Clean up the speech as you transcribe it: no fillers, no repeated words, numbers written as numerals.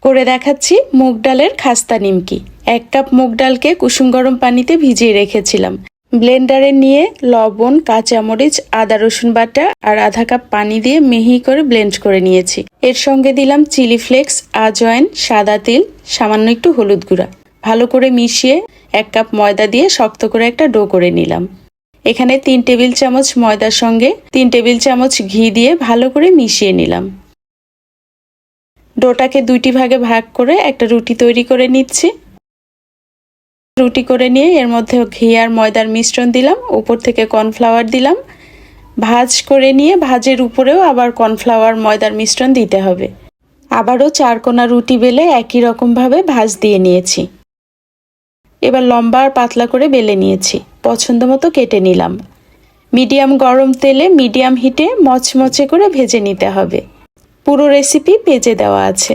করে দেখাচ্ছি মুগ ডালের খাস্তা নিমকি। 1 কাপ মুগ ডালকে কুসুম গরম পানিতে ভিজিয়ে রেখেছিলাম। ব্লেন্ডারে নিয়ে লবণ, কাঁচামরিচ, আদা রসুন বাটা আর আধা কাপ পানি দিয়ে মিহি করে ব্লেন্ড করে নিয়েছি। এর সঙ্গে দিলাম চিলি ফ্লেক্স, আজওয়াইন, সাদা তিল, সামান্য একটু হলুদ গুঁড়া। ভালো করে মিশিয়ে 1 কাপ ময়দা দিয়ে শক্ত করে একটা ডো করে নিলাম। এখানে 3 টেবিল চামচ ময়দার সঙ্গে 3 টেবিল চামচ ঘি দিয়ে ভালো করে মিশিয়ে নিলাম। ডোটাকে 2টি ভাগে ভাগ করে একটা রুটি তৈরি করে নিচ্ছি। রুটি করে নিয়ে এর মধ্যে ঘি আর ময়দার মিশ্রণ দিলাম, উপর থেকে কর্নফ্লাওয়ার দিলাম। ভাঁজ করে নিয়ে ভাঁজের উপরেও আবার কর্নফ্লাওয়ার ময়দার মিশ্রণ দিতে হবে। আবারও 4 কোনা রুটি বেলে একই রকমভাবে ভাঁজ দিয়ে নিয়েছি। এবার লম্বা আর পাতলা করে বেলে নিয়েছি, পছন্দ মতো কেটে নিলাম। মিডিয়াম গরম তেলে মিডিয়াম হিটে মচমচে করে ভেজে নিতে হবে। পুরো রেসিপি পেজে দেওয়া আছে।